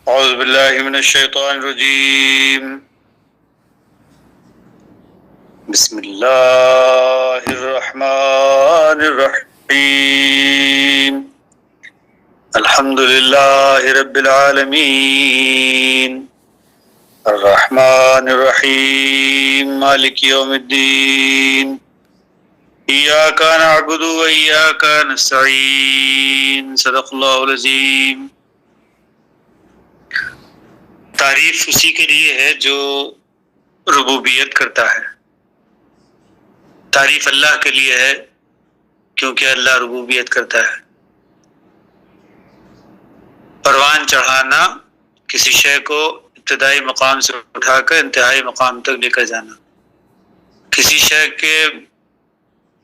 اعوذ باللہ من الشیطان الرجیم بسم اللہ الرحمن الرحیم الحمد للہ رب العالمین الرحمن الرحیم مالک یوم الدین ایاک نعبد و ایاک نستعین صدق اللہ العظیم۔ تعریف اسی کے لیے ہے جو ربوبیت کرتا ہے، تعریف اللہ کے لیے ہے کیونکہ اللہ ربوبیت کرتا ہے۔ پروان چڑھانا، کسی شے کو ابتدائی مقام سے اٹھا کر انتہائی مقام تک لے کر جانا، کسی شے کے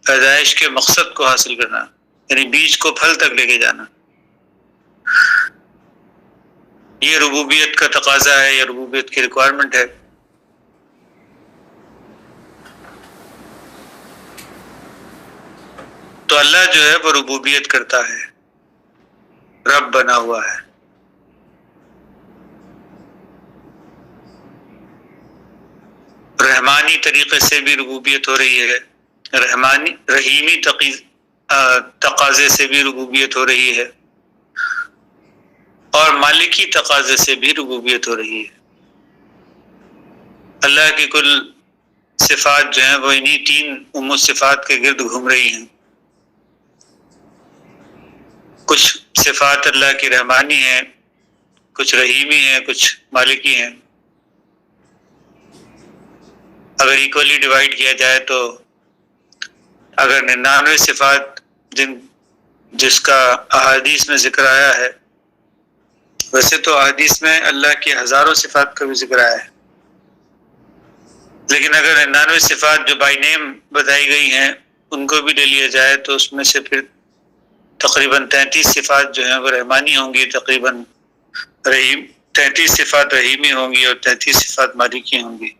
پیدائش کے مقصد کو حاصل کرنا، یعنی بیج کو پھل تک لے کے جانا، یہ ربوبیت کا تقاضا ہے، یہ ربوبیت کی ریکوائرمنٹ ہے۔ تو اللہ جو ہے وہ ربوبیت کرتا ہے، رب بنا ہوا ہے۔ رحمانی طریقے سے بھی ربوبیت ہو رہی ہے، رحیمی تقاضے سے بھی ربوبیت ہو رہی ہے، اور مالکی تقاضے سے بھی ربوبیت ہو رہی ہے۔ اللہ کی کل صفات جو ہیں وہ انہی تین صفات کے گرد گھوم رہی ہیں۔ کچھ صفات اللہ کی رحمانی ہیں، کچھ رحیمی ہیں، کچھ مالکی ہیں۔ اگر ایکولی ڈیوائیڈ کیا جائے تو اگر 99 صفات جس کا احادیث میں ذکر آیا ہے، ویسے تو احادیث میں اللہ کی ہزاروں صفات کا بھی ذکر آیا ہے، لیکن اگر 99 صفات جو بائی نیم بتائی گئی ہیں ان کو بھی لے لیا جائے تو اس میں سے پھر تقریباً 33 صفات جو ہیں وہ رحمانی ہوں گی، تقریباً 33 صفات رحیمی ہوں گی اور 33 صفات مالکی ہوں گی۔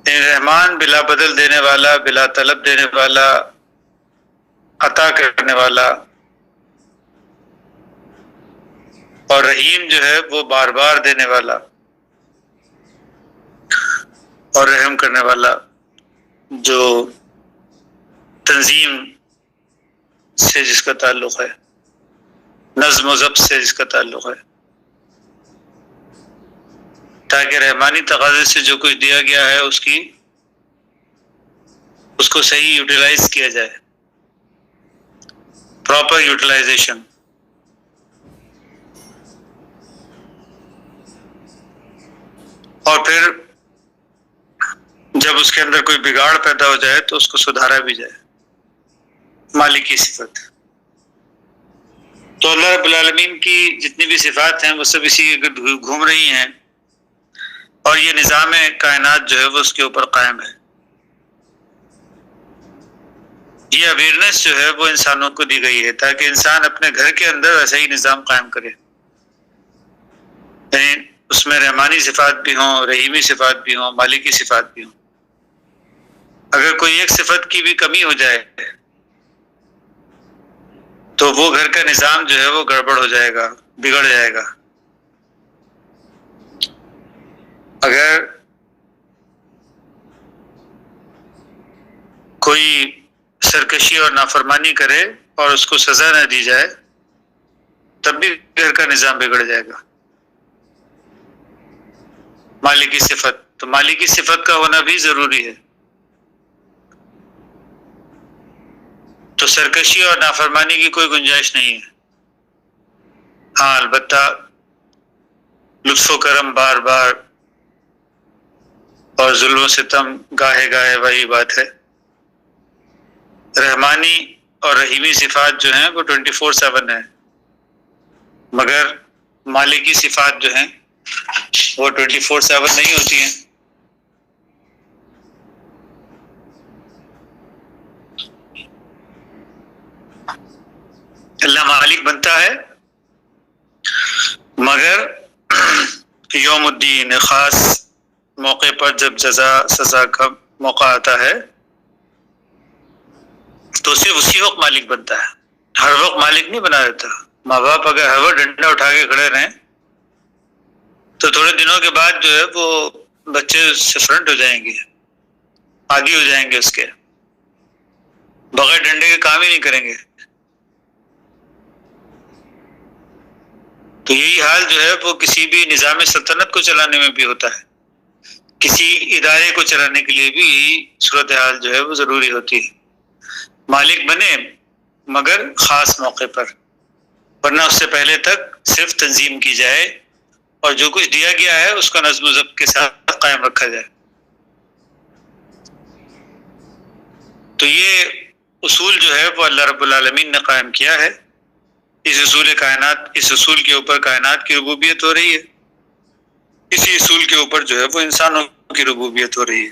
رحمان بلا بدل دینے والا، بلا طلب دینے والا، عطا کرنے والا، اور رحیم جو ہے وہ بار بار دینے والا اور رحم کرنے والا، جو تنظیم سے جس کا تعلق ہے، نظم و ضبط سے جس کا تعلق ہے، تاکہ رحمانی تقاضے سے جو کچھ دیا گیا ہے اس کو صحیح یوٹیلائز کیا جائے، پراپر یوٹیلائزیشن۔ اور پھر جب اس کے اندر کوئی بگاڑ پیدا ہو جائے تو اس کو سدھارا بھی جائے، مالکی صفت۔ تو اللہ رب العالمین کی جتنی بھی صفات ہیں وہ سب اسی کے گرد گھوم رہی ہیں، اور یہ نظام کائنات جو ہے وہ اس کے اوپر قائم ہے۔ یہ اویئرنیس جو ہے وہ انسانوں کو دی گئی ہے تاکہ انسان اپنے گھر کے اندر ویسا ہی نظام قائم کرے، یعنی اس میں رحمانی صفات بھی ہوں، رحیمی صفات بھی ہوں، مالکی صفات بھی ہوں۔ اگر کوئی ایک صفت کی بھی کمی ہو جائے تو وہ گھر کا نظام جو ہے وہ گڑبڑ ہو جائے گا، بگڑ جائے گا۔ اگر کوئی سرکشی اور نافرمانی کرے اور اس کو سزا نہ دی جائے تب بھی گھر کا نظام بگڑ جائے گا۔ مالکی صفت، تو مالکی صفت کا ہونا بھی ضروری ہے۔ تو سرکشی اور نافرمانی کی کوئی گنجائش نہیں ہے۔ ہاں البتہ لطف و کرم بار بار اور ظلم و ستم گاہے گاہے وہی بات ہے۔ رحمانی اور رحیمی صفات جو ہیں وہ 24/7 ہیں، مگر مالکی صفات جو ہیں وہ 24/7 نہیں ہوتی ہیں۔ اللہ مالک بنتا ہے مگر یوم الدین، خاص موقع پر جب جزا سزا کا موقع آتا ہے تو صرف اسی وقت مالک بنتا ہے، ہر وقت مالک نہیں بنا دیتا۔ ماں باپ اگر ہر وقت ڈنڈا اٹھا کے کھڑے رہیں تو تھوڑے دنوں کے بعد جو ہے وہ بچے سے فرنٹ ہو جائیں گے، عادی ہو جائیں گے اس کے، بغیر ڈنڈے کے کام ہی نہیں کریں گے۔ تو یہی حال جو ہے وہ کسی بھی نظام سلطنت کو چلانے میں بھی ہوتا ہے، کسی ادارے کو چلانے کے لیے بھی یہی صورتحال جو ہے وہ ضروری ہوتی ہے۔ مالک بنے مگر خاص موقع پر، ورنہ اس سے پہلے تک صرف تنظیم کی جائے اور جو کچھ دیا گیا ہے اس کا نظم و ضبط کے ساتھ قائم رکھا جائے۔ تو یہ اصول جو ہے وہ اللہ رب العالمین نے قائم کیا ہے۔ اس اصول کے اوپر کائنات کی ربوبیت ہو رہی ہے، اسی اصول کے اوپر جو ہے وہ انسانوں کی ربوبیت ہو رہی ہے۔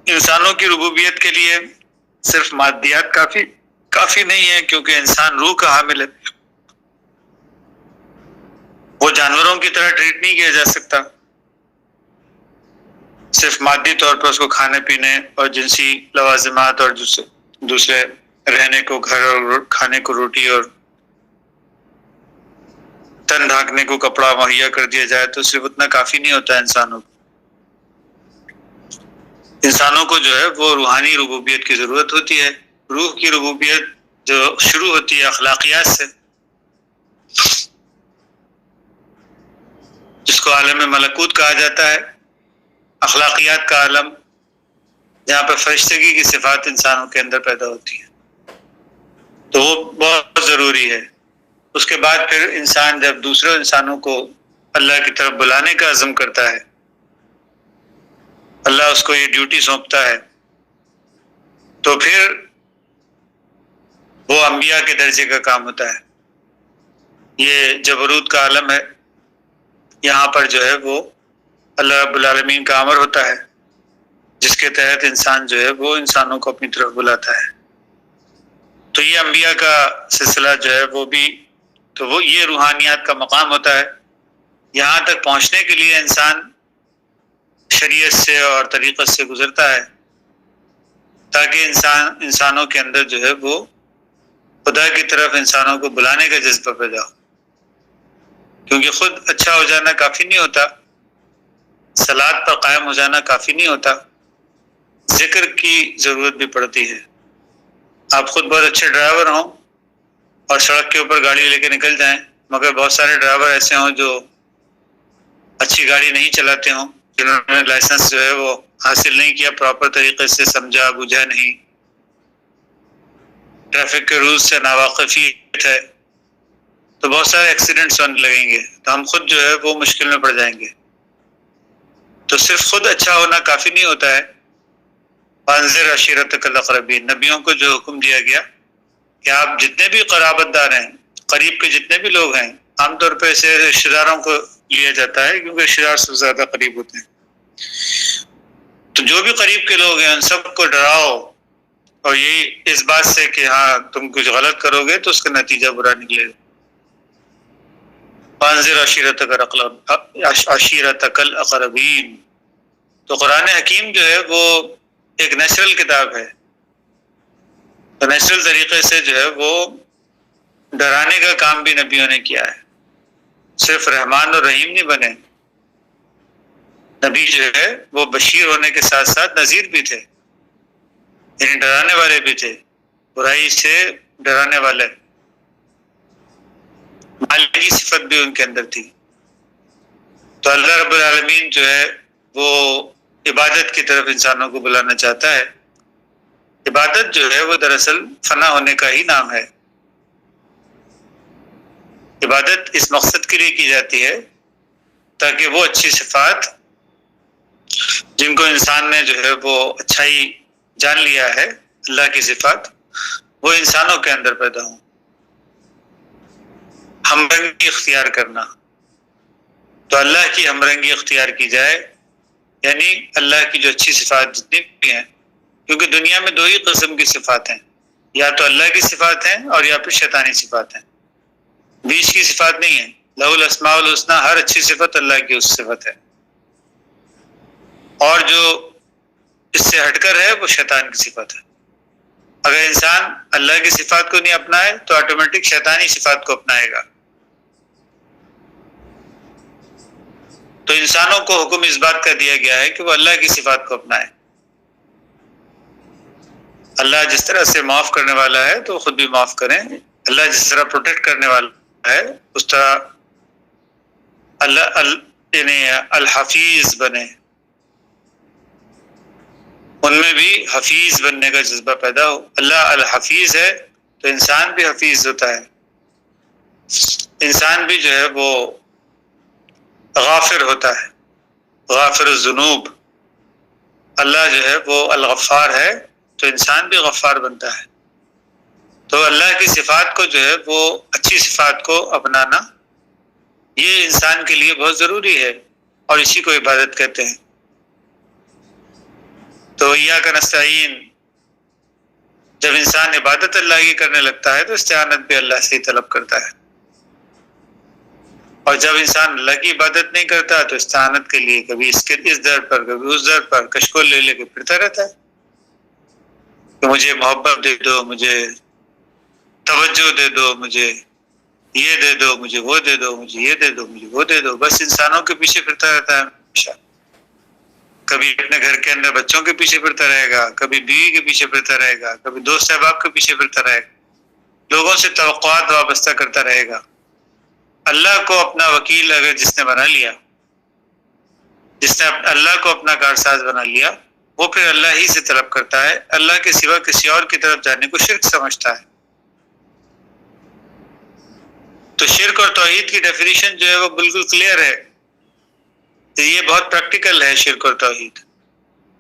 انسانوں کی ربوبیت کے لیے صرف مادیات کافی نہیں ہے، کیونکہ انسان روح کا حامل ہے، وہ جانوروں کی طرح ٹریٹ نہیں کیا جا سکتا۔ صرف مادی طور پر اس کو کھانے پینے اور جنسی لوازمات اور دوسرے رہنے کو گھر اور کھانے کو روٹی اور تن ڈھانکنے کو کپڑا مہیا کر دیا جائے تو صرف اتنا کافی نہیں ہوتا ہے۔ انسانوں کو جو ہے وہ روحانی ربوبیت کی ضرورت ہوتی ہے۔ روح کی ربوبیت جو شروع ہوتی ہے اخلاقیات سے، جس کو عالم ملکوت کہا جاتا ہے، اخلاقیات کا عالم، جہاں پر فرشتگی کی صفات انسانوں کے اندر پیدا ہوتی ہے، تو وہ بہت ضروری ہے۔ اس کے بعد پھر انسان جب دوسرے انسانوں کو اللہ کی طرف بلانے کا عزم کرتا ہے، اللہ اس کو یہ ڈیوٹی سونپتا ہے، تو پھر وہ انبیاء کے درجے کا کام ہوتا ہے۔ یہ جبروت کا عالم ہے، یہاں پر جو ہے وہ اللہ رب العالمین کا امر ہوتا ہے، جس کے تحت انسان جو ہے وہ انسانوں کو اپنی طرف بلاتا ہے۔ تو یہ انبیاء کا سلسلہ جو ہے وہ بھی، تو وہ یہ روحانیات کا مقام ہوتا ہے۔ یہاں تک پہنچنے کے لیے انسان شریعت سے اور طریقت سے گزرتا ہے، تاکہ انسانوں کے اندر جو ہے وہ خدا کی طرف انسانوں کو بلانے کا جذبہ پیدا ہو، کیونکہ خود اچھا ہو جانا کافی نہیں ہوتا، صلاۃ پر قائم ہو جانا کافی نہیں ہوتا، ذکر کی ضرورت بھی پڑتی ہے۔ آپ خود بہت اچھے ڈرائیور ہوں اور سڑک کے اوپر گاڑی لے کے نکل جائیں، مگر بہت سارے ڈرائیور ایسے ہوں جو اچھی گاڑی نہیں چلاتے ہوں، جنہوں نے لائسنس جو ہے وہ حاصل نہیں کیا، پراپر طریقے سے سمجھا بوجھا نہیں، ٹریفک کے رولز سے ناواقفیت ہے، تو بہت سارے ایکسیڈنٹس ہونے لگیں گے، تو ہم خود جو ہے وہ مشکل میں پڑ جائیں گے۔ تو صرف خود اچھا ہونا کافی نہیں ہوتا ہے۔ وانذر عشیرتک الاقربین، نبیوں کو جو حکم دیا گیا کہ آپ جتنے بھی قرابت دار ہیں، قریب کے جتنے بھی لوگ ہیں، عام طور پہ اسے رشتہ داروں کو لیا جاتا ہے کیونکہ رشتہ دار سب سے زیادہ قریب ہوتے ہیں، تو جو بھی قریب کے لوگ ہیں ان سب کو ڈراؤ، اور یہ اس بات سے کہ ہاں تم کچھ غلط کرو گے تو اس کا نتیجہ برا نکلے گا۔ وانذر عشیرتک الاقربین، تو قرآن حکیم جو ہے وہ ایک نیچرل کتاب ہے، تو نیچرل طریقے سے جو ہے وہ ڈرانے کا کام بھی نبیوں نے کیا ہے، صرف رحمان اور رحیم نہیں بنے، نبی جو ہے وہ بشیر ہونے کے ساتھ ساتھ نذیر بھی تھے، یعنی ڈرانے والے بھی تھے، برائی سے ڈرانے والے، مالک کی صفت بھی ان کے اندر تھی۔ تو اللہ رب العالمین جو ہے وہ عبادت کی طرف انسانوں کو بلانا چاہتا ہے۔ عبادت جو ہے وہ دراصل فنا ہونے کا ہی نام ہے۔ عبادت اس مقصد کے لیے کی جاتی ہے تاکہ وہ اچھی صفات جن کو انسان نے جو ہے وہ اچھائی جان لیا ہے، اللہ کی صفات، وہ انسانوں کے اندر پیدا ہوں۔ ہم رنگی اختیار کرنا، تو اللہ کی ہم رنگی اختیار کی جائے، یعنی اللہ کی جو اچھی صفات جتنی بھی ہیں، کیونکہ دنیا میں دو ہی قسم کی صفات ہیں، یا تو اللہ کی صفات ہیں اور یا پھر شیطانی صفات ہیں، بیچ کی صفات نہیں ہے۔ لہ الاسماء الحسنی، ہر اچھی صفت اللہ کی اس صفت ہے، اور جو اس سے ہٹ کر ہے وہ شیطان کی صفت ہے۔ اگر انسان اللہ کی صفات کو نہیں اپنائے تو آٹومیٹک شیطانی صفات کو اپنائے گا. تو انسانوں کو حکم اس بات کا دیا گیا ہے کہ وہ اللہ کی صفات کو اپنائے. اللہ جس طرح سے معاف کرنے والا ہے تو خود بھی معاف کریں. اللہ جس طرح پروٹیکٹ کرنے والا ہے اس طرح اللہ یعنی الحفیظ بنے. ان میں بھی حفیظ بننے کا جذبہ پیدا ہو. اللہ الحفیظ ہے تو انسان بھی حفیظ ہوتا ہے. انسان بھی جو ہے وہ غافر ہوتا ہے، غافر الذنوب. اللہ جو ہے وہ الغفار ہے تو انسان بھی غفار بنتا ہے. تو اللہ کی صفات کو جو ہے وہ اچھی صفات کو اپنانا یہ انسان کے لیے بہت ضروری ہے اور اسی کو عبادت کہتے ہیں. تو ایاک نستعین، جب انسان عبادت اللہ کی کرنے لگتا ہے تو استعانت بھی اللہ سے ہی طلب کرتا ہے. اور جب انسان اللہ کی عبادت نہیں کرتا تو استعانت کے لیے کبھی اس در پر کبھی اس در پر کشکول لے لے کے پھرتا رہتا ہے کہ مجھے محبت دے دو، مجھے توجہ دے دو، مجھے یہ دے دو، مجھے وہ دے دو، مجھے یہ دے دو، مجھے وہ دے دو. بس انسانوں کے پیچھے پھرتا رہتا ہے ہمیشہ. کبھی اپنے گھر کے اندر بچوں کے پیچھے پھرتا رہے گا، کبھی بیوی کے پیچھے پھرتا رہے گا، کبھی دوست احباب کے پیچھے پھرتا رہے گا، لوگوں سے توقعات وابستہ کرتا رہے گا. اللہ کو اپنا وکیل اگر جس نے بنا لیا، جس نے اللہ کو اپنا کارساز بنا لیا، وہ پھر اللہ ہی سے طلب کرتا ہے. اللہ کے سوا کسی اور کی طرف جانے کو شرک سمجھتا ہے. تو شرک اور توحید کی ڈیفینیشن جو ہے وہ بالکل کلیئر ہے. یہ بہت پریکٹیکل ہے. شرک اور توحید،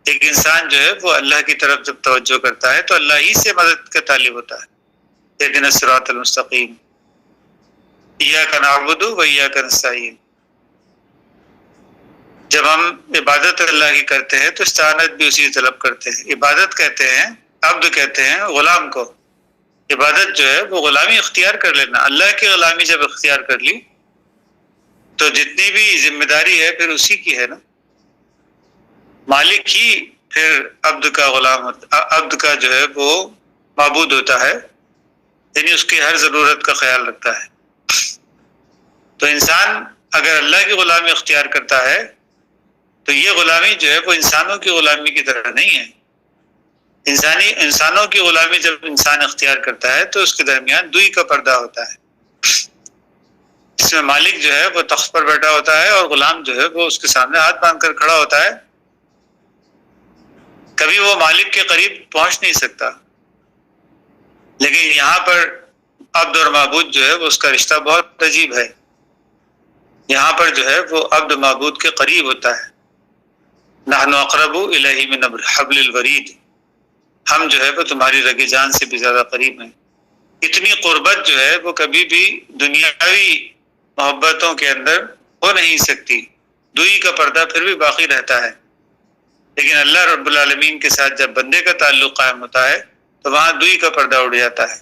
ایک انسان جو ہے وہ اللہ کی طرف جب توجہ کرتا ہے تو اللہ ہی سے مدد کا طالب ہوتا ہے. اهدنا الصراط المستقیم، ایاک نعبد و ایاک نستعین. جب ہم عبادت اللہ کی کرتے ہیں تو استعانت بھی اسی طلب کرتے ہیں. عبادت کہتے ہیں، عبد کہتے ہیں غلام کو. عبادت جو ہے وہ غلامی اختیار کر لینا. اللہ کی غلامی جب اختیار کر لی تو جتنی بھی ذمہ داری ہے پھر اسی کی ہے نا. مالک ہی پھر عبد کا غلام ہوتا، عبد کا جو ہے وہ معبود ہوتا ہے، یعنی اس کی ہر ضرورت کا خیال رکھتا ہے. تو انسان اگر اللہ کی غلامی اختیار کرتا ہے تو یہ غلامی جو ہے وہ انسانوں کی غلامی کی طرح نہیں ہے. انسانوں کی غلامی جب انسان اختیار کرتا ہے تو اس کے درمیان دوئی کا پردہ ہوتا ہے، جس میں مالک جو ہے وہ تخت پر بیٹھا ہوتا ہے اور غلام جو ہے وہ اس کے سامنے ہاتھ باندھ کر کھڑا ہوتا ہے. کبھی وہ مالک کے قریب پہنچ نہیں سکتا. لیکن یہاں پر عبد اور معبود جو ہے وہ اس کا رشتہ بہت عجیب ہے. یہاں پر جو ہے وہ عبد معبود کے قریب ہوتا ہے. نحن اقرب الیہ من حبل الورید، ہم جو ہے وہ تمہاری رگ جان سے بھی زیادہ قریب ہیں. اتنی قربت جو ہے وہ کبھی بھی دنیاوی محبتوں کے اندر ہو نہیں سکتی. دوئی کا پردہ پھر بھی باقی رہتا ہے. لیکن اللہ رب العالمین کے ساتھ جب بندے کا تعلق قائم ہوتا ہے تو وہاں دوئی کا پردہ اڑ جاتا ہے.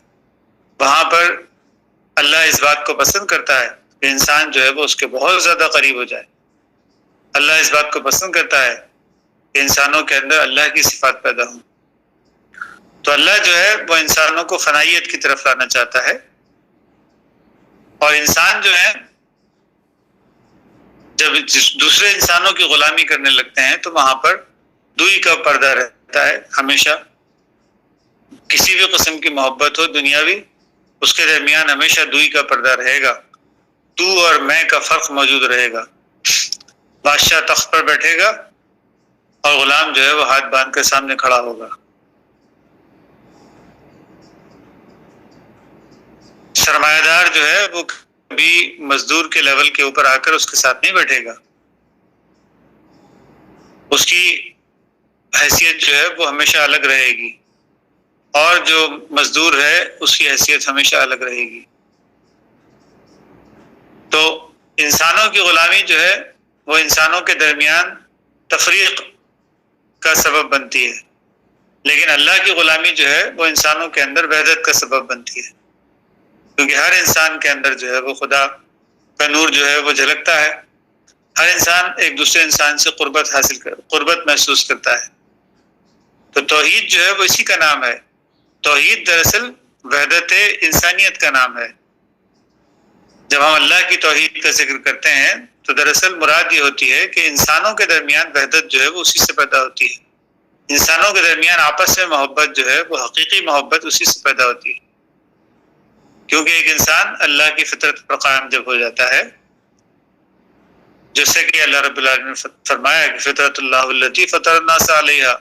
وہاں پر اللہ اس بات کو پسند کرتا ہے کہ انسان جو ہے وہ اس کے بہت زیادہ قریب ہو جائے. اللہ اس بات کو پسند کرتا ہے کہ انسانوں کے اندر اللہ کی صفات پیدا ہوں. تو اللہ جو ہے وہ انسانوں کو فنائیت کی طرف لانا چاہتا ہے، اور انسان جو ہے جب دوسرے انسانوں کی غلامی کرنے لگتے ہیں تو وہاں پر دوئی کا پردہ رہتا ہے. ہمیشہ کسی بھی قسم کی محبت ہو دنیاوی، اس کے درمیان ہمیشہ دوئی کا پردہ رہے گا. تو اور میں کا فرق موجود رہے گا. بادشاہ تخت پر بیٹھے گا اور غلام جو ہے وہ ہاتھ باندھ کر سامنے کھڑا ہوگا. سرمایہ دار جو ہے وہ کبھی مزدور کے لیول کے اوپر آ کر اس کے ساتھ نہیں بیٹھے گا. اس کی حیثیت جو ہے وہ ہمیشہ الگ رہے گی، اور جو مزدور ہے اس کی حیثیت ہمیشہ الگ رہے گی. تو انسانوں کی غلامی جو ہے وہ انسانوں کے درمیان تفریق کا سبب بنتی ہے، لیکن اللہ کی غلامی جو ہے وہ انسانوں کے اندر وحدت کا سبب بنتی ہے. کیونکہ ہر انسان کے اندر جو ہے وہ خدا کا نور جو ہے وہ جھلکتا ہے. ہر انسان ایک دوسرے انسان سے قربت محسوس کرتا ہے. تو توحید جو ہے وہ اسی کا نام ہے توحید دراصل وحدت انسانیت کا نام ہے۔ جب ہم اللہ کی توحید کا ذکر کرتے ہیں تو دراصل مراد یہ ہوتی ہے کہ انسانوں کے درمیان وحدت جو ہے وہ اسی سے پیدا ہوتی ہے، انسانوں کے درمیان آپس میں محبت جو ہے وہ حقیقی محبت اسی سے پیدا ہوتی ہے، کیونکہ ایک انسان اللہ کی فطرت پر قائم جب ہو جاتا ہے، جیسے کہ اللہ رب العالمین نے فرمایا کہ فطرت اللہ التی فطر الناس علیہا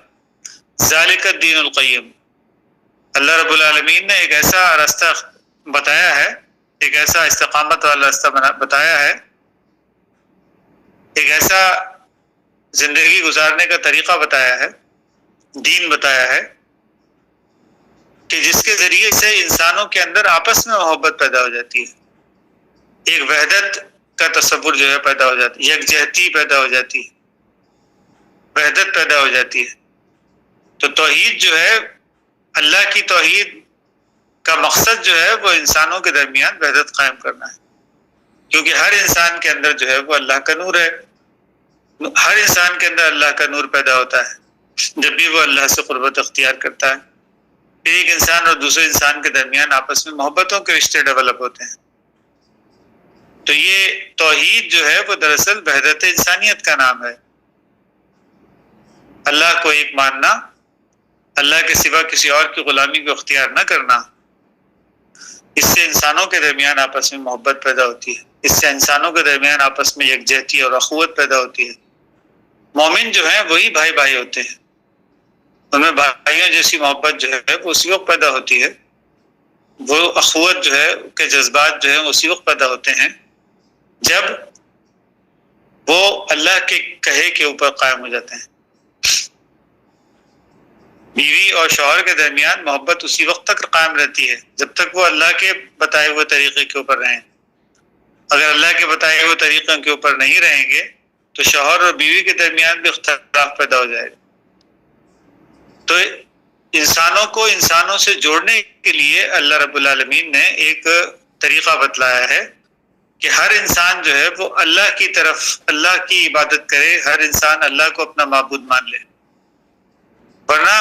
ذالک الدین القیم، اللہ رب العالمین نے ایک ایسا راستہ بتایا ہے، ایک ایسا استقامت والا راستہ بتایا ہے، ایک ایسا زندگی گزارنے کا طریقہ بتایا ہے، دین بتایا ہے کہ جس کے ذریعے سے انسانوں کے اندر آپس میں محبت پیدا ہو جاتی ہے، ایک وحدت کا تصور جو ہے پیدا ہو جاتی ہے، یکجہتی پیدا ہو جاتی ہے، وحدت پیدا ہو جاتی ہے۔ تو توحید جو ہے، اللہ کی توحید کا مقصد جو ہے وہ انسانوں کے درمیان وحدت قائم کرنا ہے، کیونکہ ہر انسان کے اندر جو ہے وہ اللہ کا نور ہے، ہر انسان کے اندر اللہ کا نور پیدا ہوتا ہے جب بھی وہ اللہ سے قربت اختیار کرتا ہے، پھر ایک انسان اور دوسرے انسان کے درمیان آپس میں محبتوں کے رشتے ڈیولپ ہوتے ہیں۔ تو یہ توحید جو ہے وہ دراصل وحدت انسانیت کا نام ہے، اللہ کو ایک ماننا، اللہ کے سوا کسی اور کی غلامی کو اختیار نہ کرنا، اس سے انسانوں کے درمیان آپس میں محبت پیدا ہوتی ہے، اس سے انسانوں کے درمیان آپس میں یکجہتی اور اخوت پیدا ہوتی ہے۔ مومن جو ہیں وہی بھائی بھائی ہوتے ہیں، ان میں بھائیوں جیسی محبت جو ہے وہ اسی وقت پیدا ہوتی ہے، وہ اخوت جو ہے کے جذبات جو ہیں اسی وقت پیدا ہوتے ہیں جب وہ اللہ کے کہے کے اوپر قائم ہو جاتے ہیں۔ بیوی اور شوہر کے درمیان محبت اسی وقت تک قائم رہتی ہے جب تک وہ اللہ کے بتائے ہوئے طریقے کے اوپر رہیں۔ اگر اللہ کے بتائے ہوئے طریقوں کے اوپر نہیں رہیں گے تو شوہر اور بیوی کے درمیان بھی اختلاف پیدا ہو جائے گا۔ تو انسانوں کو انسانوں سے جوڑنے کے لیے اللہ رب العالمین نے ایک طریقہ بتلایا ہے کہ ہر انسان جو ہے وہ اللہ کی طرف اللہ کی عبادت کرے، ہر انسان اللہ کو اپنا معبود مان لے، ورنہ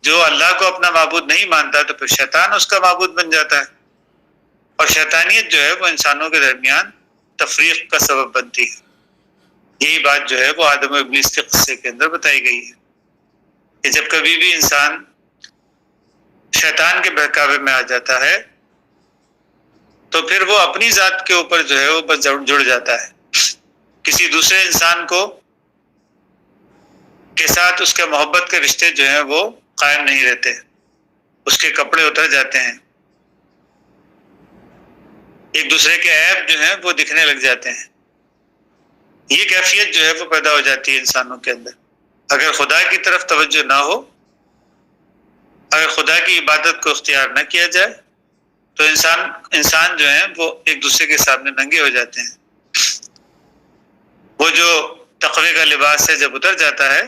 جو اللہ کو اپنا معبود نہیں مانتا تو پھر شیطان اس کا معبود بن جاتا ہے، اور شیطانیت جو ہے وہ انسانوں کے درمیان تفریق کا سبب بنتی ہے۔ یہی بات جو ہے وہ آدم و ابلیس کے قصے کے اندر بتائی گئی ہے کہ جب کبھی بھی انسان شیطان کے بہکاوے میں آ جاتا ہے تو پھر وہ اپنی ذات کے اوپر جو ہے وہ بس جڑ جاتا ہے، کسی دوسرے انسان کو کے ساتھ اس کے محبت کے رشتے جو ہیں وہ قائم نہیں رہتے، اس کے کپڑے اتر جاتے ہیں، ایک دوسرے کے عیب جو ہیں وہ دکھنے لگ جاتے ہیں۔ یہ کیفیت جو ہے وہ پیدا ہو جاتی ہے انسانوں کے اندر۔ اگر خدا کی طرف توجہ نہ ہو، اگر خدا کی عبادت کو اختیار نہ کیا جائے تو انسان جو ہیں وہ ایک دوسرے کے سامنے ننگے ہو جاتے ہیں۔ وہ جو تقوی کا لباس ہے جب اتر جاتا ہے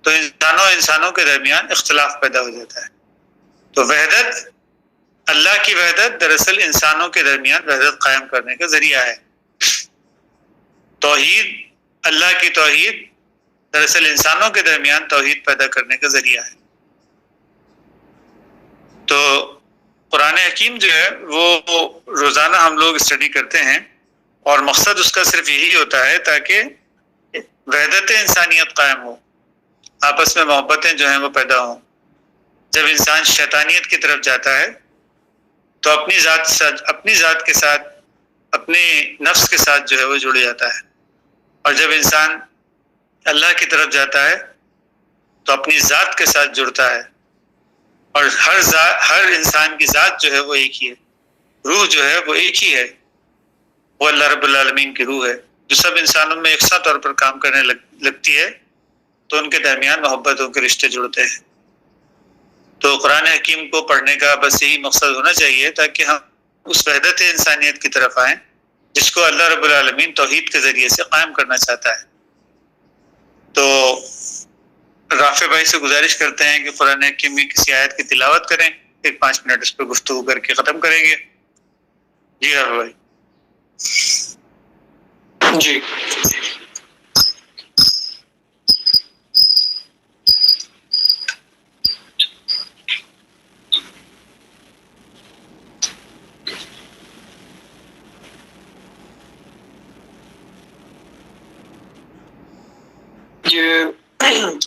تو انسانوں کے درمیان اختلاف پیدا ہو جاتا ہے۔ تو وحدت، اللہ کی وحدت دراصل انسانوں کے درمیان وحدت قائم کرنے کا ذریعہ ہے۔ توحید، اللہ کی توحید دراصل انسانوں کے درمیان توحید پیدا کرنے کا ذریعہ ہے۔ تو قرآن حکیم جو ہے وہ روزانہ ہم لوگ اسٹڈی کرتے ہیں، اور مقصد اس کا صرف یہی ہوتا ہے تاکہ وحدت انسانیت قائم ہو، آپس میں محبتیں جو ہیں وہ پیدا ہوں۔ جب انسان شیطانیت کی طرف جاتا ہے تو اپنی ذات کے ساتھ، اپنے نفس کے ساتھ جو ہے وہ جڑ جاتا ہے، اور جب انسان اللہ کی طرف جاتا ہے تو اپنی ذات کے ساتھ جڑتا ہے، اور ہر انسان کی ذات جو ہے وہ ایک ہی ہے، روح جو ہے وہ ایک ہی ہے، وہ اللہ رب العالمین کی روح ہے جو سب انسانوں میں یکساں طور پر کام کرنے لگتی ہے، تو ان کے درمیان محبتوں کے رشتے جڑتے ہیں۔ تو قرآن حکیم کو پڑھنے کا بس یہی مقصد ہونا چاہیے تاکہ ہم اس وحدت انسانیت کی طرف آئیں جس کو اللہ رب العالمین توحید کے ذریعے سے قائم کرنا چاہتا ہے۔ تو رافع بھائی سے گزارش کرتے ہیں کہ قرآن حکیم میں کسی آیت کی تلاوت کریں، ایک 5 منٹ اس پہ گفتگو کر کے ختم کریں گے۔ جی رافع بھائی۔ جی، یہ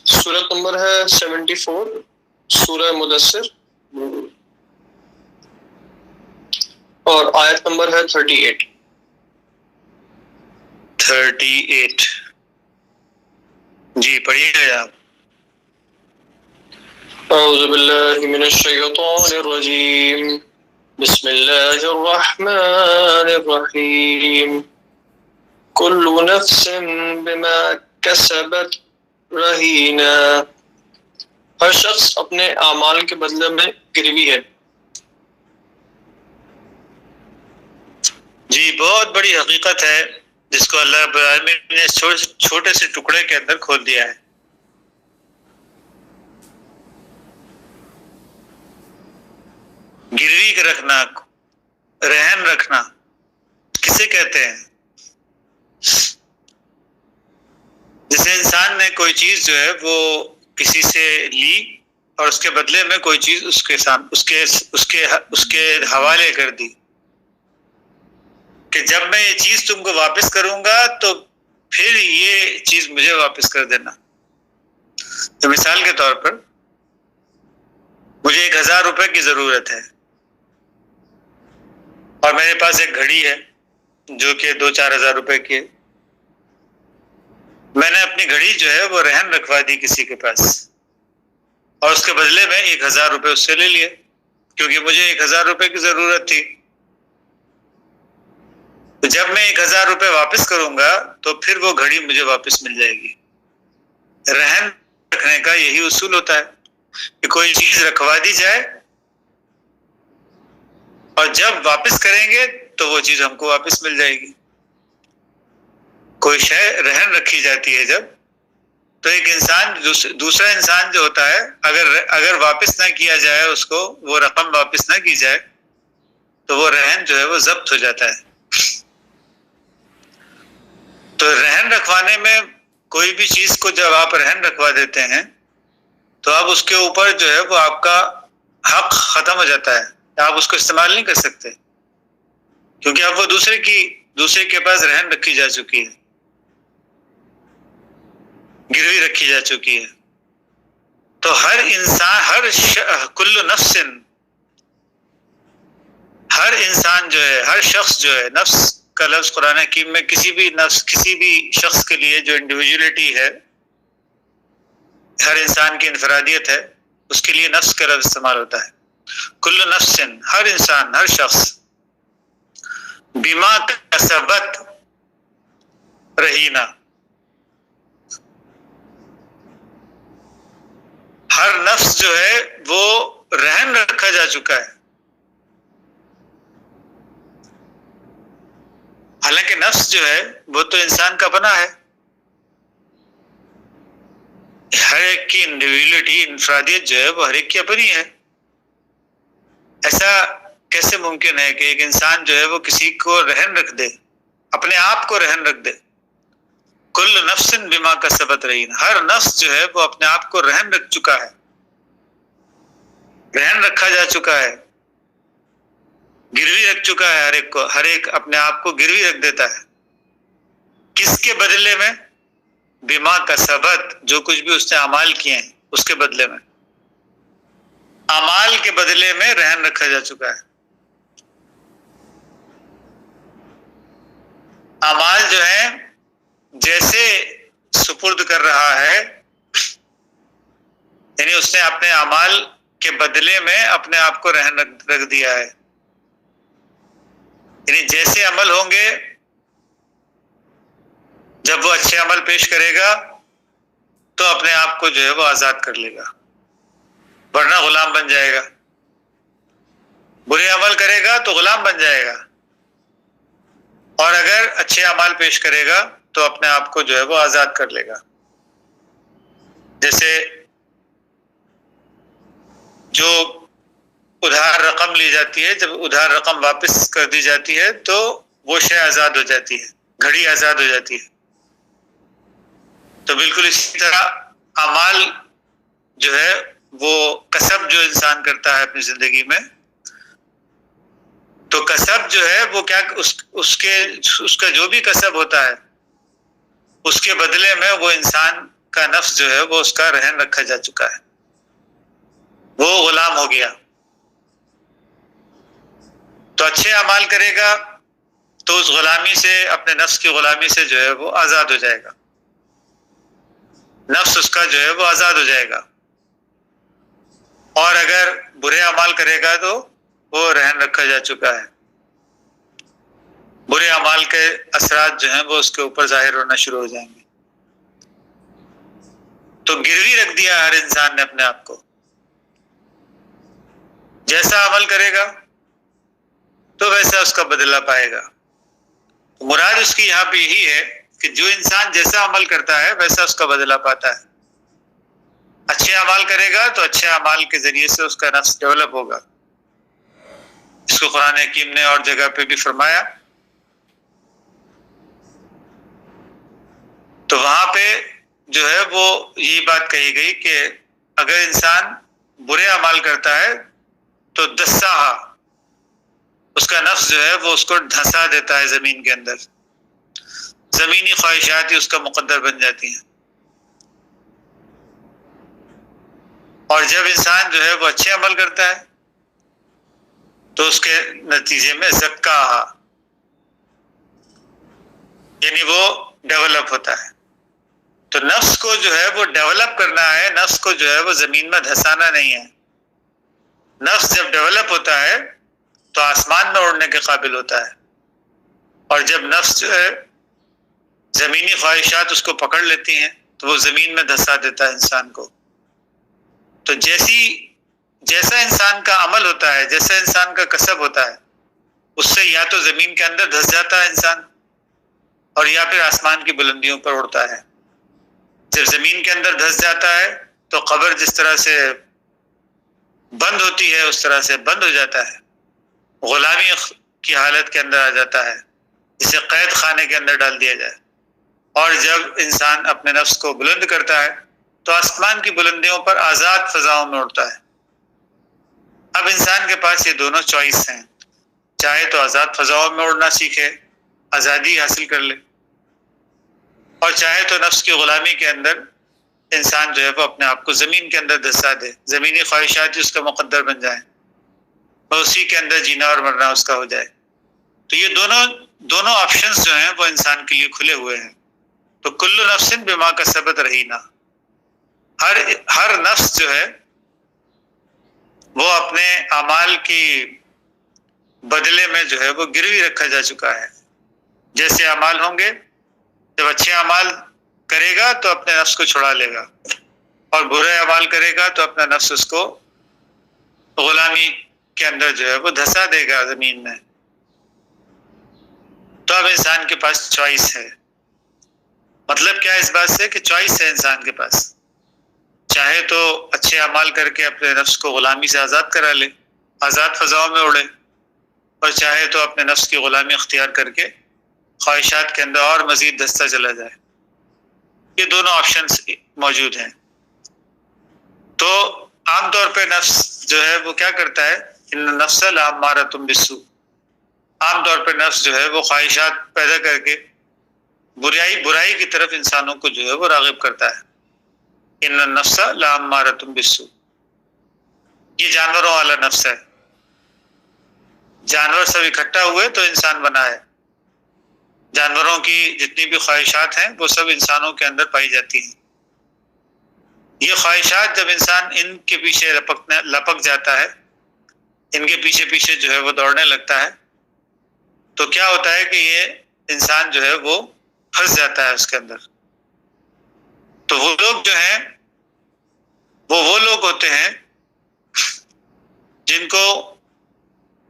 سورت نمبر ہے 74، سورہ مدثر، اور آیت نمبر ہے 38۔ جی پڑھیے گا آپ۔ اعوذ باللہ من الشیطان الرجیم، بسم اللہ الرحمن الرحیم، کل نفس بما کسبت رہینا، ہر شخص اپنے اعمال کے بدلے میں گروی ہے۔ جی بہت بڑی حقیقت ہے جس کو اللہ رب العالمین نے چھوٹے سے ٹکڑے کے اندر کھول دیا ہے۔ گروی رکھنا، رہن رکھنا کسے کہتے ہیں؟ جیسے انسان نے کوئی چیز جو ہے وہ کسی سے لی اور اس کے بدلے میں کوئی چیز اس کے حوالے کر دی کہ جب میں یہ چیز تم کو واپس کروں گا تو پھر یہ چیز مجھے واپس کر دینا۔ تو مثال کے طور پر مجھے 1000 روپے کی ضرورت ہے اور میرے پاس ایک گھڑی ہے جو کہ 2-4 ہزار روپے کی ہے۔ میں نے اپنی گھڑی جو ہے وہ رہن رکھوا دی کسی کے پاس اور اس کے بدلے میں 1000 روپے اس سے لے لیے کیونکہ مجھے 1000 روپے کی ضرورت تھی۔ تو جب میں 1000 روپے واپس کروں گا تو پھر وہ گھڑی مجھے واپس مل جائے گی۔ رہن رکھنے کا یہی اصول ہوتا ہے کہ کوئی چیز رکھوا دی جائے اور جب واپس کریں گے تو وہ چیز ہم کو واپس مل جائے گی۔ کوئی شے رہن رکھی جاتی ہے جب، تو ایک انسان دوسرا انسان جو ہوتا ہے اگر واپس نہ کیا جائے اس کو، وہ رقم واپس نہ کی جائے تو وہ رہن جو ہے وہ ضبط ہو جاتا ہے۔ تو رہن رکھوانے میں کوئی بھی چیز کو جب آپ رہن رکھوا دیتے ہیں تو اب اس کے اوپر جو ہے وہ آپ کا حق ختم ہو جاتا ہے، آپ اس کو استعمال نہیں کر سکتے کیونکہ اب وہ دوسرے کے پاس رہن رکھی جا چکی ہے، گروی رکھی جا چکی ہے۔ تو ہر انسان، کل نفس، ہر انسان جو ہے، ہر شخص جو ہے، نفس کا لفظ قرآن حکیم میں کسی بھی شخص کے لیے جو انڈیویجولیٹی ہے، ہر انسان کی انفرادیت ہے، اس کے لیے نفس کا لفظ استعمال ہوتا ہے۔ کل نفس، ہر انسان، ہر شخص، بما کسبت رہینا، ہر نفس جو ہے وہ رہن رکھا جا چکا ہے۔ حالانکہ نفس جو ہے وہ تو انسان کا بنا ہے، ہر ایک کی انڈیویجولیٹی، انفرادیت جو ہے وہ ہر ایک کی اپنی ہے۔ ایسا کیسے ممکن ہے کہ ایک انسان جو ہے وہ کسی کو رہن رکھ دے، اپنے آپ کو رہن رکھ دے؟ کل نفس بما کسبت رہین، ہر نفس جو ہے وہ اپنے آپ کو رہن رکھ چکا ہے، رہن رکھا جا چکا ہے، گروی رکھ چکا ہے۔ ہر ایک اپنے آپ کو گروی رکھ دیتا ہے، کس کے بدلے میں؟ بما کسبت، جو کچھ بھی اس نے اعمال کیے ہیں اس کے بدلے میں، اعمال کے بدلے میں رہن رکھا جا چکا ہے۔ اعمال جو ہیں جیسے سپرد کر رہا ہے، یعنی اس نے اپنے اعمال کے بدلے میں اپنے آپ کو رہن رکھ دیا ہے، یعنی جیسے عمل ہوں گے، جب وہ اچھے عمل پیش کرے گا تو اپنے آپ کو جو ہے وہ آزاد کر لے گا، ورنہ غلام بن جائے گا۔ برے عمل کرے گا تو غلام بن جائے گا، اور اگر اچھے اعمال پیش کرے گا تو اپنے آپ کو جو ہے وہ آزاد کر لے گا۔ جیسے جو ادھار رقم لی جاتی ہے، جب ادھار رقم واپس کر دی جاتی ہے تو وہ شے آزاد ہو جاتی ہے، گھڑی آزاد ہو جاتی ہے۔ تو بالکل اسی طرح اعمال جو ہے وہ کسب جو انسان کرتا ہے اپنی زندگی میں، تو کسب جو ہے وہ کیا، اس کا جو بھی کسب ہوتا ہے اس کے بدلے میں وہ انسان کا نفس جو ہے وہ اس کا رہن رکھا جا چکا ہے، وہ غلام ہو گیا. تو اچھے اعمال کرے گا تو اس غلامی سے، اپنے نفس کی غلامی سے جو ہے وہ آزاد ہو جائے گا، نفس اس کا جو ہے وہ آزاد ہو جائے گا. اور اگر برے اعمال کرے گا تو وہ رہن رکھا جا چکا ہے، برے اعمال کے اثرات جو ہیں وہ اس کے اوپر ظاہر ہونا شروع ہو جائیں گے. تو گروی رکھ دیا ہر انسان نے اپنے آپ کو، جیسا عمل کرے گا تو ویسا اس کا بدلہ پائے گا. مراد اس کی یہاں پہ یہی ہے کہ جو انسان جیسا عمل کرتا ہے ویسا اس کا بدلہ پاتا ہے. اچھے اعمال کرے گا تو اچھے اعمال کے ذریعے سے اس کا نفس ڈیولپ ہوگا. اس کو قرآن حکیم نے اور جگہ پہ بھی فرمایا. تو وہاں پہ جو ہے وہ یہی بات کہی گئی کہ اگر انسان برے اعمال کرتا ہے تو دساہا، اس کا نفس جو ہے وہ اس کو دھنسا دیتا ہے زمین کے اندر، زمینی خواہشات ہی اس کا مقدر بن جاتی ہیں. اور جب انسان جو ہے وہ اچھے عمل کرتا ہے تو اس کے نتیجے میں زکاہا، یعنی وہ ڈیولپ ہوتا ہے. تو نفس کو جو ہے وہ ڈیولپ کرنا ہے، نفس کو جو ہے وہ زمین میں دھسانا نہیں ہے. نفس جب ڈیولپ ہوتا ہے تو آسمان میں اڑنے کے قابل ہوتا ہے، اور جب نفس جو ہے زمینی خواہشات اس کو پکڑ لیتی ہیں تو وہ زمین میں دھسا دیتا ہے انسان کو. تو جیسا انسان کا عمل ہوتا ہے، جیسا انسان کا کسب ہوتا ہے، اس سے یا تو زمین کے اندر دھس جاتا ہے انسان اور یا پھر آسمان کی بلندیوں پر اڑتا ہے. جب زمین کے اندر دھس جاتا ہے تو قبر جس طرح سے بند ہوتی ہے اس طرح سے بند ہو جاتا ہے، غلامی کی حالت کے اندر آ جاتا ہے، جسے قید خانے کے اندر ڈال دیا جائے. اور جب انسان اپنے نفس کو بلند کرتا ہے تو آسمان کی بلندیوں پر آزاد فضاؤں میں اڑتا ہے. اب انسان کے پاس یہ دونوں چوائس ہیں، چاہے تو آزاد فضاؤں میں اڑنا سیکھے، آزادی حاصل کر لے، اور چاہے تو نفس کی غلامی کے اندر انسان جو ہے وہ اپنے آپ کو زمین کے اندر دھسا دے، زمینی خواہشات اس کا مقدر بن جائیں اور اسی کے اندر جینا اور مرنا اس کا ہو جائے. تو یہ دونوں آپشنز جو ہیں وہ انسان کے لیے کھلے ہوئے ہیں. تو کل نفس بما کسبت رہینا، ہر نفس جو ہے وہ اپنے اعمال کی بدلے میں جو ہے وہ گروی رکھا جا چکا ہے. جیسے اعمال ہوں گے، جب اچھے اعمال کرے گا تو اپنے نفس کو چھڑا لے گا، اور برے اعمال کرے گا تو اپنا نفس اس کو غلامی کے اندر جو ہے وہ دھسا دے گا زمین میں. تو اب انسان کے پاس چوائس ہے. مطلب کیا ہے اس بات سے کہ چوائس ہے انسان کے پاس، چاہے تو اچھے اعمال کر کے اپنے نفس کو غلامی سے آزاد کرا لے، آزاد فضاؤں میں اڑے، اور چاہے تو اپنے نفس کی غلامی اختیار کر کے خواہشات کے اندر اور مزید دھستا چلا جائے. یہ دونوں آپشنز موجود ہیں. تو عام طور پہ نفس جو ہے وہ کیا کرتا ہے، ان النفس لامارۃ بالسوء، عام طور پہ نفس جو ہے وہ خواہشات پیدا کر کے برائی کی طرف انسانوں کو جو ہے وہ راغب کرتا ہے. ان النفس لامارۃ بالسوء، یہ جانوروں والا نفس ہے. جانور سب اکٹھا ہوئے تو انسان بنا ہے. جانوروں کی جتنی بھی خواہشات ہیں وہ سب انسانوں کے اندر پائی جاتی ہیں. یہ خواہشات جب انسان ان کے پیچھے لپک جاتا ہے، ان کے پیچھے پیچھے جو ہے وہ دوڑنے لگتا ہے، تو کیا ہوتا ہے کہ یہ انسان جو ہے وہ پھنس جاتا ہے اس کے اندر. تو وہ لوگ جو ہیں وہ لوگ ہوتے ہیں جن کو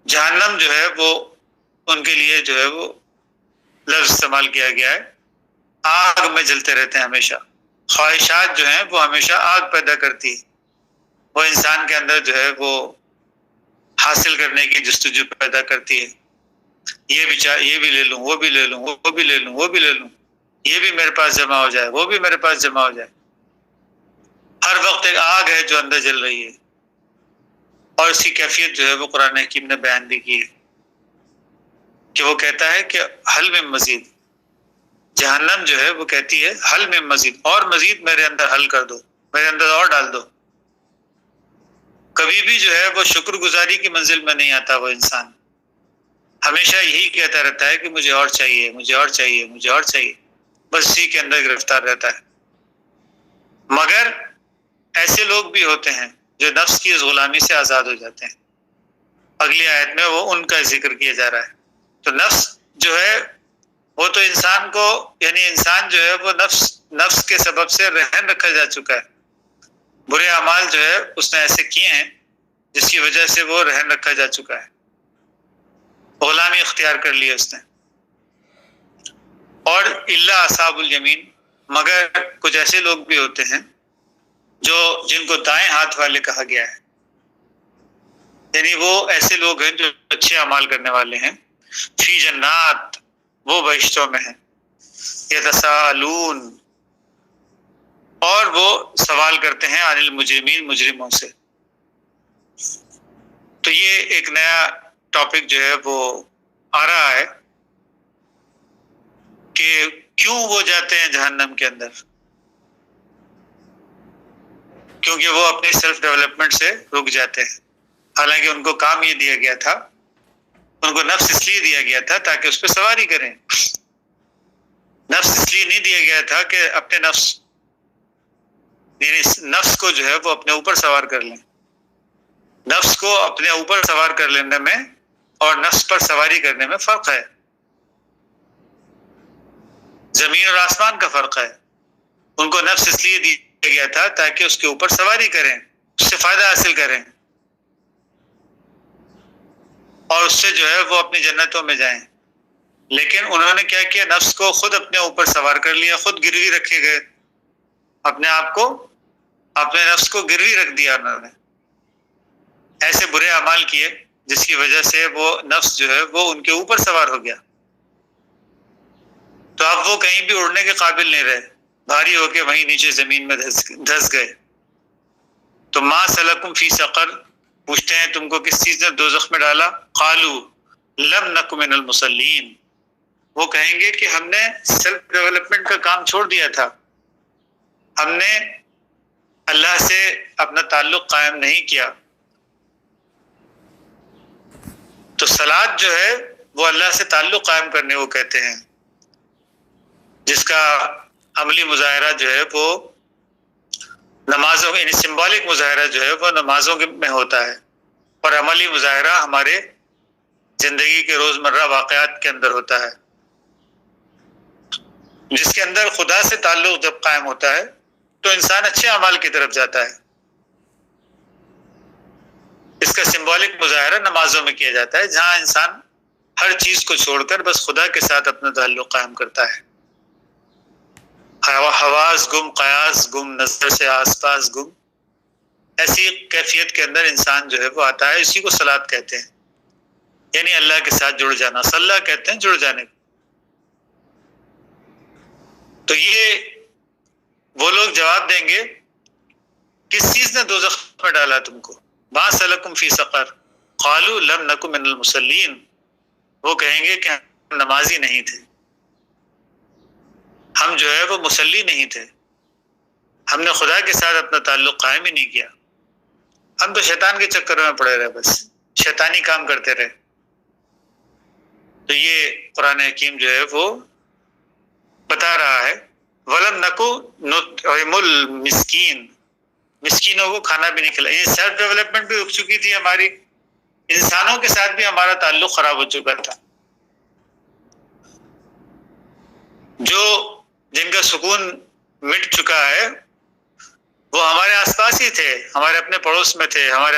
جہنم جو ہے وہ ان کے لیے جو ہے وہ لفظ استعمال کیا گیا ہے، آگ میں جلتے رہتے ہیں ہمیشہ. خواہشات جو ہیں وہ ہمیشہ آگ پیدا کرتی ہے، وہ انسان کے اندر جو ہے وہ حاصل کرنے کی جستجو پیدا کرتی ہے. یہ بھی لے لوں، وہ بھی لے لوں، وہ بھی لے لوں، وہ بھی لے لوں، یہ بھی میرے پاس جمع ہو جائے، وہ بھی میرے پاس جمع ہو جائے. ہر وقت ایک آگ ہے جو اندر جل رہی ہے. اور اس کی کیفیت جو ہے وہ قرآن حکیم نے بیان بھی کی ہے کہ وہ کہتا ہے کہ حل من مزید، جہنم جو ہے وہ کہتی ہے حل میں مزید، اور مزید میرے اندر حل کر دو، میرے اندر اور ڈال دو. کبھی بھی جو ہے وہ شکر گزاری کی منزل میں نہیں آتا وہ انسان، ہمیشہ یہی کہتا رہتا ہے کہ مجھے اور چاہیے، مجھے اور چاہیے، مجھے اور چاہیے، بس اسی کے اندر گرفتار رہتا ہے. مگر ایسے لوگ بھی ہوتے ہیں جو نفس کی اس غلامی سے آزاد ہو جاتے ہیں. اگلی آیت میں وہ ان کا ذکر کیا جا رہا ہے. تو نفس جو ہے وہ تو انسان کو، یعنی انسان جو ہے وہ نفس کے سبب سے رہن رکھا جا چکا ہے. برے اعمال جو ہے اس نے ایسے کیے ہیں جس کی وجہ سے وہ رہن رکھا جا چکا ہے، غلامی اختیار کر لی اس نے. اور الا اصحاب الیمین، مگر کچھ ایسے لوگ بھی ہوتے ہیں جن کو دائیں ہاتھ والے کہا گیا ہے، یعنی وہ ایسے لوگ ہیں جو اچھے اعمال کرنے والے ہیں. فی جنات، وہ بہشتوں میں ہیں. یتساءلون، اور وہ سوال کرتے ہیں عن المجرمین، مجرموں سے. تو یہ ایک نیا ٹاپک جو ہے وہ آ رہا ہے کہ کیوں وہ جاتے ہیں جہنم کے اندر، کیونکہ وہ اپنی سیلف ڈیولپمنٹ سے رک جاتے ہیں. حالانکہ ان کو کام یہ دیا گیا تھا، ان کو نفس اس لیے دیا گیا تھا تاکہ اس پہ سواری کریں. نفس اس لیے نہیں دیا گیا تھا کہ اپنے نفس کو جو ہے وہ اپنے اوپر سوار کر لیں. نفس کو اپنے اوپر سوار کر لینے میں اور نفس پر سواری کرنے میں فرق ہے، زمین اور آسمان کا فرق ہے. ان کو نفس اس لیے دیا گیا تھا تاکہ اس کے اوپر سواری کریں، اس سے فائدہ حاصل کریں، اور اس سے جو ہے وہ اپنی جنتوں میں جائیں. لیکن انہوں نے کیا کیا، نفس کو خود اپنے اوپر سوار کر لیا، خود گروی رکھے گئے، اپنے آپ کو، اپنے نفس کو گروی رکھ دیا. انہوں نے ایسے برے اعمال کیے جس کی وجہ سے وہ نفس جو ہے وہ ان کے اوپر سوار ہو گیا. تو اب وہ کہیں بھی اڑنے کے قابل نہیں رہے، بھاری ہو کے وہیں نیچے زمین میں دھس گئے. تو ما سلکم فی سقر، پوچھتے ہیں تم کو کس چیز نے دوزخ میں ڈالا. قالو لم نک من المصلین، وہ کہیں گے کہ ہم نے سیلف ڈیولپمنٹ کا کام چھوڑ دیا تھا، ہم نے اللہ سے اپنا تعلق قائم نہیں کیا. تو صلاۃ جو ہے وہ اللہ سے تعلق قائم کرنے کو کہتے ہیں، جس کا عملی مظاہرہ جو ہے وہ نمازوں، یعنی سمبولک مظاہرہ جو ہے وہ نمازوں میں ہوتا ہے، اور عملی مظاہرہ ہمارے زندگی کے روزمرہ واقعات کے اندر ہوتا ہے، جس کے اندر خدا سے تعلق جب قائم ہوتا ہے تو انسان اچھے اعمال کی طرف جاتا ہے. اس کا سمبولک مظاہرہ نمازوں میں کیا جاتا ہے، جہاں انسان ہر چیز کو چھوڑ کر بس خدا کے ساتھ اپنا تعلق قائم کرتا ہے. حواس گم، قیاس گم، نظر سے آس پاس گم، ایسی کیفیت کے اندر انسان جو ہے وہ آتا ہے. اسی کو صلاۃ کہتے ہیں، یعنی اللہ کے ساتھ جڑ جانا. صلاح کہتے ہیں جڑ جانے کو. تو یہ وہ لوگ جواب دیں گے کس چیز نے دوزخ میں ڈالا تم کو. ما سلکم فی سقر قالوا لم نک من المصلین، وہ کہیں گے کہ ہم نمازی نہیں تھے، ہم جو ہے وہ مصلی نہیں تھے، ہم نے خدا کے ساتھ اپنا تعلق قائم ہی نہیں کیا، ہم تو شیطان کے چکر میں پڑے رہے، بس شیطانی کام کرتے رہے. تو یہ قرآن حکیم جو ہے وہ بتا رہا ہے وَلَمْ نَكُ نُطْعِمُ الْمِسْكِينَ، مسکینوں کو کھانا بھی نہیں کھلایا. یہ سیلف ڈیولپمنٹ بھی رک چکی تھی ہماری، انسانوں کے ساتھ بھی ہمارا تعلق خراب ہو چکا تھا. جن کا سکون مٹ چکا ہے وہ ہمارے آس پاس ہی تھے، ہمارے اپنے پڑوس میں تھے، ہمارے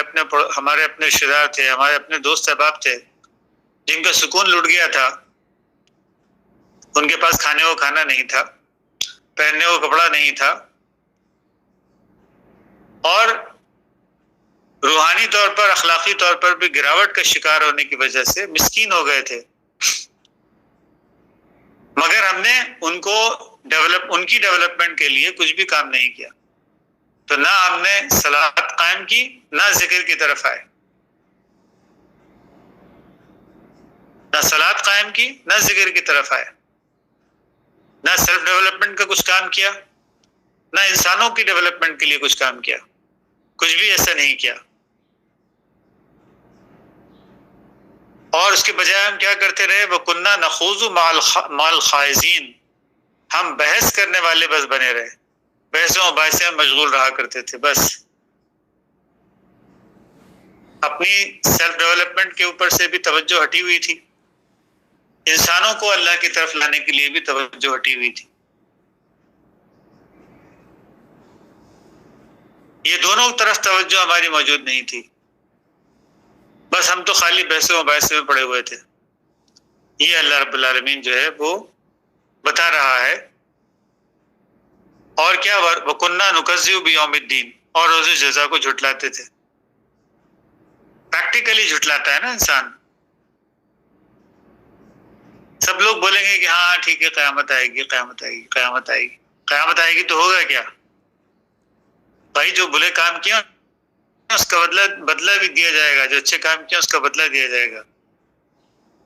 اپنے رشتے دار تھے، ہمارے اپنے دوست احباب تھے. جن کا سکون لٹ گیا تھا، ان کے پاس کھانے کو کھانا نہیں تھا، پہننے کو کپڑا نہیں تھا، اور روحانی طور پر، اخلاقی طور پر بھی گراوٹ کا شکار ہونے کی وجہ سے مسکین ہو گئے تھے. مگر ہم نے ان کی ڈیولپمنٹ کے لیے کچھ بھی کام نہیں کیا. تو نہ ہم نے صلاۃ قائم کی، نہ ذکر کی طرف آئے، نہ صلاۃ قائم کی، نہ ذکر کی طرف آئے. نہ سیلف ڈیولپمنٹ کا کچھ کام کیا، نہ انسانوں کی ڈیولپمنٹ کے لیے کچھ کام کیا، کچھ بھی ایسا نہیں کیا. اور اس کے بجائے ہم کیا کرتے رہے؟ وَكُنَّا نَخُوضُ مَعَ الْخَائِضِينَ، ہم بحث کرنے والے بس بنے رہے، بحثوں و بحثیں میں مشغول رہا کرتے تھے. بس اپنی سیلف ڈیولپمنٹ کے اوپر سے بھی توجہ ہٹی ہوئی تھی، انسانوں کو اللہ کی طرف لانے کے لیے بھی توجہ ہٹی ہوئی تھی. یہ دونوں طرف توجہ ہماری موجود نہیں تھی، بس ہم تو خالی بحثوں و بحث میں پڑے ہوئے تھے. یہ اللہ رب العالمین جو ہے وہ بتا رہا ہے. اور کیا؟ وَكُنَّا نُكَذِّبُ بِيَوْمِ الدِّينِ، اور روز جزا کو جھٹلاتے تھے. پریکٹیکلی جھٹلاتا ہے نا انسان. سب لوگ بولیں گے کہ ہاں ٹھیک ہے، قیامت آئے گی، قیامت آئے گی، قیامت آئے گی. قیامت آئے گی تو ہوگا کیا بھائی؟ جو برے کام کیا اس کا بدلہ بھی دیا جائے گا، جو اچھے کام کیا اس کا بدلہ دیا جائے گا.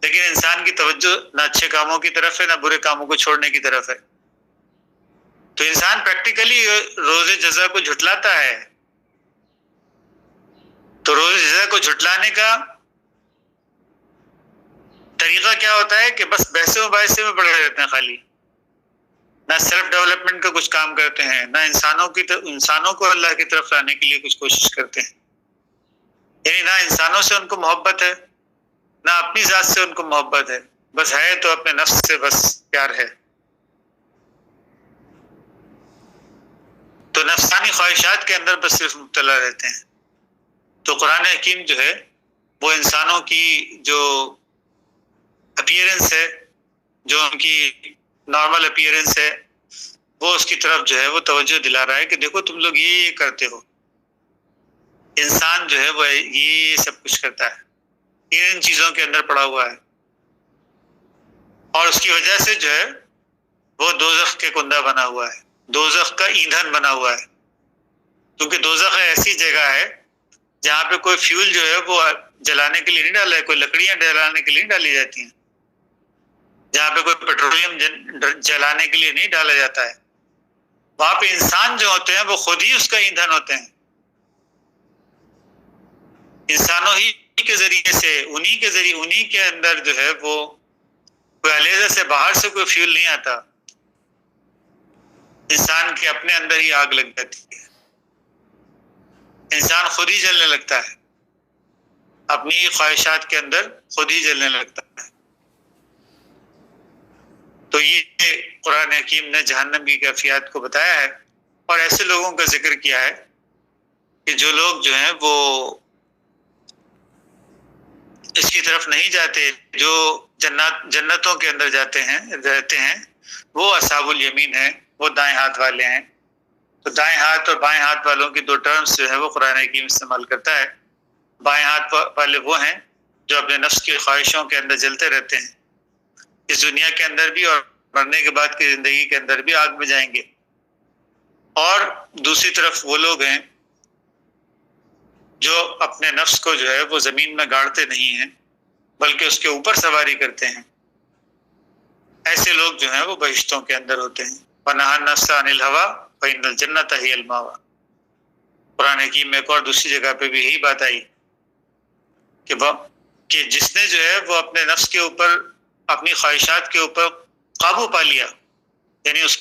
لیکن انسان کی توجہ نہ اچھے کاموں کی طرف ہے، نہ برے کاموں کو چھوڑنے کی طرف ہے. تو انسان پریکٹیکلی روز جزا کو جھٹلاتا ہے. تو روز جزا کو جھٹلانے کا طریقہ کیا ہوتا ہے کہ بس بحثوں بحثے میں پڑے رہتے ہیں، خالی نہ سیلف ڈیولپمنٹ کا کچھ کام کرتے ہیں، نہ انسانوں کو اللہ کی طرف لانے کے لیے کچھ کوشش کرتے ہیں. یعنی نہ انسانوں سے ان کو محبت ہے، نہ اپنی ذات سے ان کو محبت ہے، بس ہے تو اپنے نفس سے بس پیار ہے. تو نفسانی خواہشات کے اندر بس صرف مبتلا رہتے ہیں. تو قرآن حکیم جو ہے وہ انسانوں کی جو اپیئرنس ہے، جو ان کی نارمل اپیئرنس ہے، وہ اس کی طرف جو ہے وہ توجہ دلا رہا ہے کہ دیکھو تم لوگ یہ کرتے ہو. انسان جو ہے وہ یہ سب کچھ کرتا ہے، ان چیزوں کے اندر پڑا ہوا ہے، اور اس کی وجہ سے جو ہے وہ دوزخ کے کندہ بنا ہوا ہے، دوزخ کا ایندھن بنا ہوا ہے. کیونکہ دوزخ ایسی جگہ ہے جہاں پہ کوئی فیول جو ہے وہ جلانے کے لیے نہیں ڈالا ہے، کوئی لکڑیاں جلانے کے لیے نہیں ڈالی جاتی ہیں، جہاں پہ کوئی پیٹرولیم جلانے کے لیے نہیں ڈالا جاتا ہے. وہاں پہ انسان جو ہوتے ہیں وہ خود ہی اس کا ایندھن ہوتے ہیں. انسانوں ہی کے ذریعے سے، انہی کے اندر جو ہے وہ کوئی علیحدہ سے باہر سے کوئی فیول نہیں آتا. انسان کے اپنے اندر ہی آگ لگ جاتی ہے، انسان خود ہی جلنے لگتا ہے، اپنی خواہشات کے اندر خود ہی جلنے لگتا ہے. تو یہ قرآن حکیم نے جہنم کی کیفیات کو بتایا ہے، اور ایسے لوگوں کا ذکر کیا ہے کہ جو لوگ جو ہیں وہ اس کی طرف نہیں جاتے، جو جنتوں کے اندر جاتے ہیں، رہتے ہیں، وہ اصحاب الیمین ہیں، وہ دائیں ہاتھ والے ہیں. تو دائیں ہاتھ اور بائیں ہاتھ والوں کی دو ٹرمز جو ہے وہ قرآن حکیم استعمال کرتا ہے. بائیں ہاتھ والے وہ ہیں جو اپنے نفس کی خواہشوں کے اندر جلتے رہتے ہیں، اس دنیا کے اندر بھی اور مرنے کے بعد کی زندگی کے اندر بھی آگ میں جائیں گے. اور دوسری طرف وہ لوگ ہیں جو اپنے نفس کو جو ہے وہ زمین میں گاڑتے نہیں ہیں بلکہ اس کے اوپر سواری کرتے ہیں. ایسے لوگ جو ہیں وہ بہشتوں کے اندر ہوتے ہیں. وَنَهَا النَّفْسَ عَنِ الْهَوَىٰ فَإِنَّ الْجَنَّةَ هِيَ الْمَأْوَىٰ. قرآن حکیم میں ایک اور دوسری جگہ پہ بھی یہی بات آئی کہ جس نے جو ہے وہ اپنے نفس کے اوپر، اپنی خواہشات کے اوپر قابو پا لیا، یعنی اس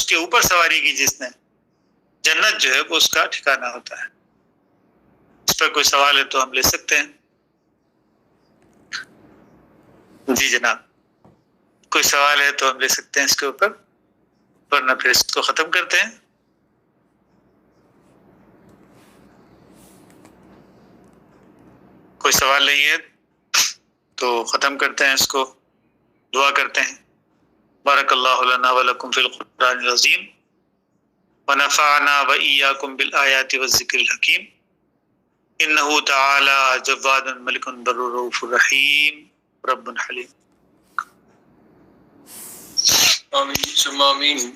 کے اوپر سواری کی جس نے، جنت جو ہے وہ اس کا ٹھکانہ ہوتا ہے. اس پر کوئی سوال ہے تو ہم لے سکتے ہیں. جی جناب، کوئی سوال ہے تو ہم لے سکتے ہیں اس کے اوپر، ورنہ پھر اس کو ختم کرتے ہیں. کوئی سوال نہیں ہے تو ختم کرتے ہیں اس کو. دعا کرتے ہیں. بارک اللہ لنا ولکم فی القرآن العظیم ونفعنا وإیاکم بالآیات والذکر الحکیم انہ تعالی جواد ملک بر رؤوف رحیم رب حلیم. آمین ثم آمین.